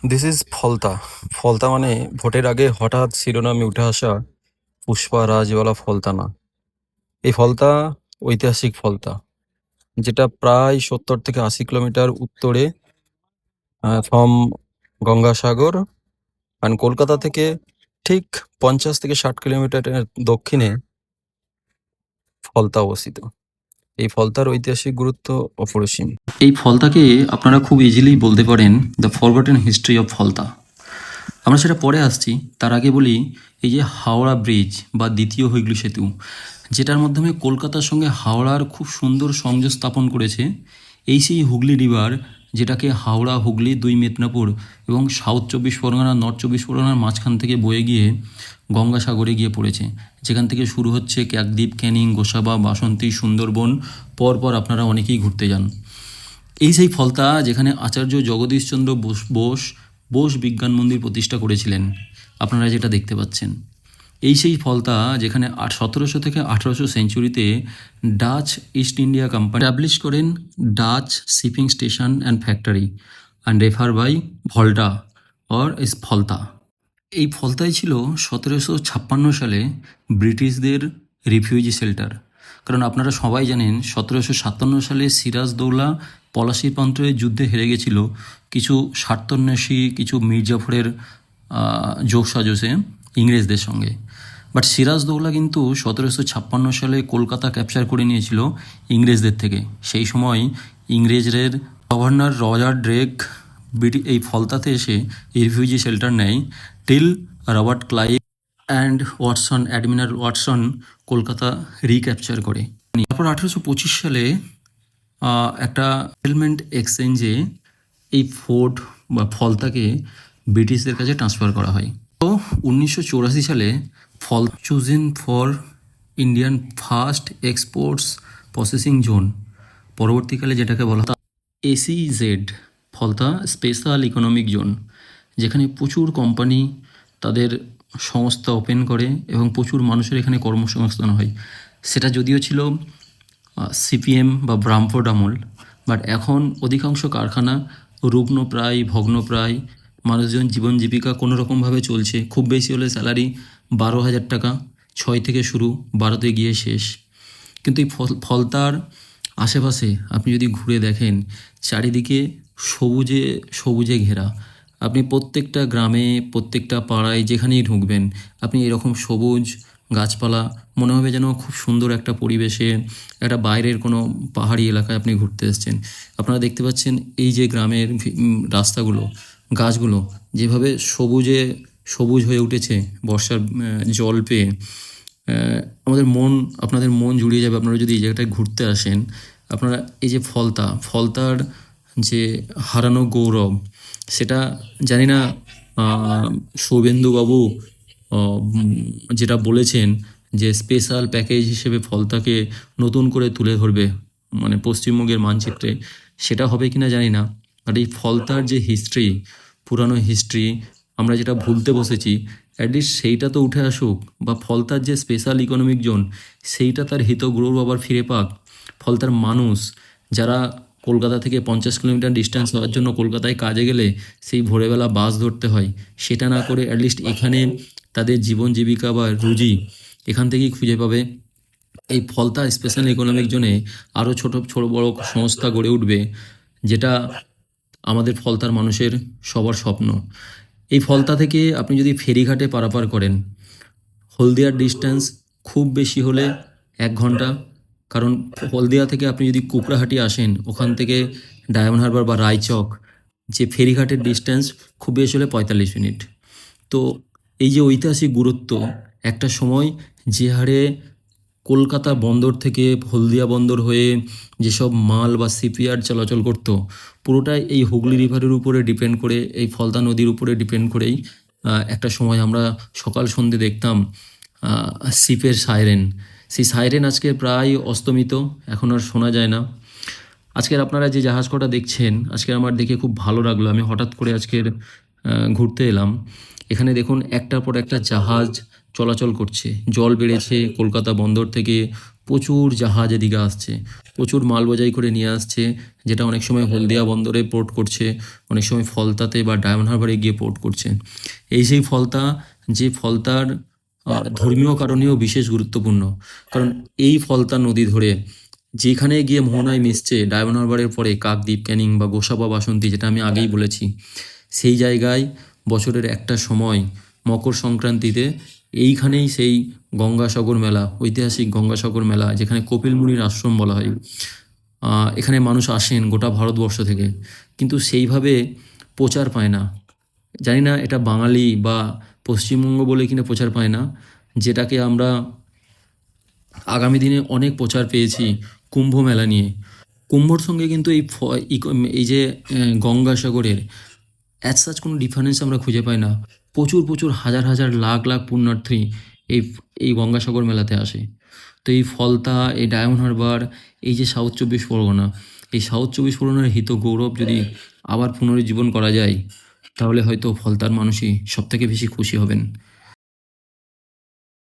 This is Falta. Falta মানে ভোটের আগে হঠাৎ শিরোনামে উঠে আসা পুষ্পা রাজওয়ালা ফলতা না। এই ফলতা ঐতিহাসিক ফলতা, যেটা প্রায় 70 থেকে 80 কিলোমিটার উত্তরে ফ্রম গঙ্গাসাগর অ্যান্ড কলকাতা থেকে ঠিক 50 থেকে 60 কিলোমিটারের দক্ষিণে ফলতা অবস্থিত। এই ফলতার ঐতিহাসিক গুরুত্ব অপরিসীম। এই ফলতাকে আপনারা খুব ইজিলি বলতে পারেন the forgotten history of Falta. আমরা সেটা পরে আসছি, তার আগে বলি এই যে হাওড়া ব্রিজ বা দ্বিতীয় হুগলি সেতু, যেটার মাধ্যমে কলকাতার সঙ্গে হাওড়ার খুব সুন্দর সংযোগ স্থাপন করেছে, এই সেই হুগলি রিভার, যেটাকে হাওড়া, হুগলি, দুই মেদিনীপুর এবং সাউথ 24 পরগনা, নর্থ 24 পরগনার মাঝখান থেকে বয়ে গিয়ে গঙ্গাসাগরে গিয়ে পড়েছে। যেখান থেকে শুরু হচ্ছে ক্যাকদ্বীপ, ক্যানিং, গোসাবা, বাসন্তী, সুন্দরবন, পরপর আপনারা অনেকেই ঘুরতে যান। এই সেই ফলতা যেখানে আচার্য জগদীশচন্দ্র বোস বিজ্ঞান মন্দির প্রতিষ্ঠা করেছিলেন, আপনারা যেটা দেখতে পাচ্ছেন। এই সেই ফলতা যেখানে 1700 থেকে 1800 সেঞ্চুরিতে Dutch East India company establish করেন Dutch shipping station and factory and refer by Volta or is Falta. এই ফলতাই ছিল 1756 সালে ব্রিটিশদের রিফিউজি শেল্টার। কারণ আপনারা সবাই জানেন 1757 সালে সিরাজদৌল্লা পলাশীর প্রান্তরে যুদ্ধে হেরে গেছিল কিছু স্বার্থন্বেষী কিছু মীরজাফরের যোগসাজশে ইংরেজদের সঙ্গে। বাট সিরাজদৌল্লা কিন্তু 1756 সালে কলকাতা ক্যাপচার করে নিয়েছিল ইংরেজদের থেকে। সেই সময় ইংরেজদের গভর্নর রজার ড্রেক এই ফলতাতে এসে রিফিউজি শেল্টার নেয় till Robert Clive and Watson, admiral Watson Kolkata recapture করে। তারপর 1825 সালে একটা সেটেলমেন্ট এক্সচেঞ্জে এই ফোর্ট বা ফলতাকে ব্রিটিশদের কাছে ট্রান্সফার করা হয়। তো 1984 সালে ফল chosen for Indian first exports processing zone, পরবর্তীকালে যেটাকে বলা হয় SEZ, Falta special economic zone, যেখানে প্রচুর কোম্পানি তাদের সংস্থা ওপেন করে এবং প্রচুর মানুষের এখানে কর্মসংস্থান হয়। সেটা যদিও ছিল সিপিএম বা ব্রামফোর্ড আমল, বাট এখন অধিকাংশ কারখানা রুগ্নপ্রায়, ভগ্নপ্রায়, মানুষজন জীবন জীবিকা কোনো রকমভাবে চলছে। খুব বেশি হলে স্যালারি 12,000 টাকা, 6 থেকে শুরু, 12তে গিয়ে শেষ। কিন্তু এই ফলতার আশেপাশে আপনি যদি ঘুরে দেখেন, চারিদিকে সবুজে সবুজে ঘেরা। আপনি প্রত্যেকটা গ্রামে, প্রত্যেকটা পাড়ায় যেখানেই ঢুকবেন, আপনি এরকম সবুজ গাছপালা, মনে হবে যেন খুব সুন্দর একটা পরিবেশে, একটা বাইরের কোনো পাহাড়ি এলাকায় আপনি ঘুরতে এসেছেন। আপনারা দেখতে পাচ্ছেন এই যে গ্রামের রাস্তাগুলো, গাছগুলো যেভাবে সবুজে সবুজ হয়ে উঠেছে বর্ষার জল পেয়ে, আপনাদের মন জুড়িয়ে যাবে আপনারা যদি এই জায়গাটায় ঘুরতে আসেন। আপনারা এই যে ফলতার যে হারানো গৌরব, সেটা জানি না শুভেন্দুবাবু যেটা বলেছেন যে স্পেশাল প্যাকেজ হিসেবে ফলতাকে নতুন করে তুলে ধরবে মানে পশ্চিমবঙ্গের মানচিত্রে, সেটা হবে কিনা জানি না। আর এই ফলতার যে হিস্ট্রি, পুরানো হিস্ট্রি, আমরা যেটা ভুলতে বসেছি, অ্যাটলিস্ট সেইটা তো উঠে আসুক, বা ফলতার যে স্পেশাল ইকোনমিক জোন, সেইটা তার হিতগৌরব আবার ফিরে পাক। ফলতার মানুষ যারা কলকাতা থেকে 50 কিলোমিটার ডিস্টেন্স হওয়ার জন্য কলকাতায় কাজে গেলে সেই ভোরবেলা বাস ধরতে হয়, সেটা না করে অ্যাটলিস্ট এখানে তাদের জীবন জীবিকা বা রুজি এখান থেকেই খুঁজে পাবে। এই ফলতা স্পেশাল ইকোনমিক জোনে আরও ছোট ছোট বড় সংস্থা গড়ে উঠবে, যেটা আমাদের ফলতার মানুষের সবার স্বপ্ন। এই ফলতা থেকে আপনি যদি ফেরিঘাটে পারাপার করেন, হলদিয়ার ডিস্টেন্স খুব বেশি হলে 1 ঘন্টা। কারণ হলদিয়া থেকে আপনি যদি কুকড়াহাটি আসেন, ওখান থেকে ডায়মন্ড হারবার বা রায়চক যে ফেরিঘাটের ডিস্টেন্স খুব বেশি হলে 45 মিনিট। তো এই যে ঐতিহাসিক গুরুত্ব, একটা সময় যে হারে কলকাতা বন্দর থেকে হলদিয়া বন্দর হয়ে যেসব মাল বা সিপিয়ার চলাচল করতো, পুরোটাই এই হুগলি রিভারের উপরে ডিপেন্ড করে, এই ফলতা নদীর উপরে ডিপেন্ড করেই একটা সময় আমরা সকাল সন্ধ্যে দেখতাম শিপের সাইরেন। সেই সাইরেন আজকে প্রায় অস্তমিত, এখন আর শোনা যায় না। আজকের আপনারা যে জাহাজ কটা দেখছেন, আজকে আমার দেখে খুব ভালো লাগলো। আমি হঠাৎ করে আজকের ঘুরতে এলাম। এখানে দেখুন একটার পর একটা জাহাজ চলাচল করছে। জল বেড়েছে কলকাতা বন্দর থেকে প্রচুর জাহাজ এদিকে আসছে, প্রচুর মাল বোঝাই করে নিয়ে আসছে, যেটা অনেক সময় হলদিয়া বন্দরে পোর্ট করছে, অনেক সময় ফলতাতে বা ডায়মন্ড হারবারে গিয়ে পোর্ট করছে। এই সেই ফলতা, যে ফলতার ধর্মীয় কারণেও বিশেষ গুরুত্বপূর্ণ। কারণ এই ফলতা নদী ধরে যেখানে গিয়ে মোহনায় মিশছে ডায়মন্ড হারবারের পরে কাকদ্বীপ, ক্যানিং বা গোসাবা, বাসন্তী, যেটা আমি আগেই বলেছি, সেই জায়গায় বছরের একটা সময় মকর সংক্রান্তিতে এইখানেই সেই গঙ্গাসাগর মেলা, ঐতিহাসিক গঙ্গাসাগর মেলা, যেখানে কপিল মুনির আশ্রম বলা হয়, এখানে মানুষ আসেন গোটা ভারতবর্ষ থেকে, কিন্তু সেইভাবে প্রচার পায় না। জানি না এটা বাঙালি বা পশ্চিমবঙ্গ বলে কিনা প্রচার পায় না, যেটাকে আমরা আগামী দিনে অনেক প্রচার পেয়েছি কুম্ভ মেলা নিয়ে। কুম্ভর সঙ্গে কিন্তু এই যে গঙ্গাসাগরের অ্যাজ সাচ কোনো ডিফারেন্স আমরা খুঁজে পাই না। প্রচুর প্রচুর হাজার হাজার লাখ লাখ পুণ্যার্থী এই এই গঙ্গাসাগর মেলাতে আসে। তো এই ফলতা, এই ডায়মন্ড হারবার, এই যে সাউথ চব্বিশ পরগনা, এই সাউথ চব্বিশ পরগনার হিত গৌরব যদি আবার পুনরুজ্জীবন করা যায়, তাহলে হয়তো ফলতার মানুষই সবথেকে বেশি খুশি হবেন।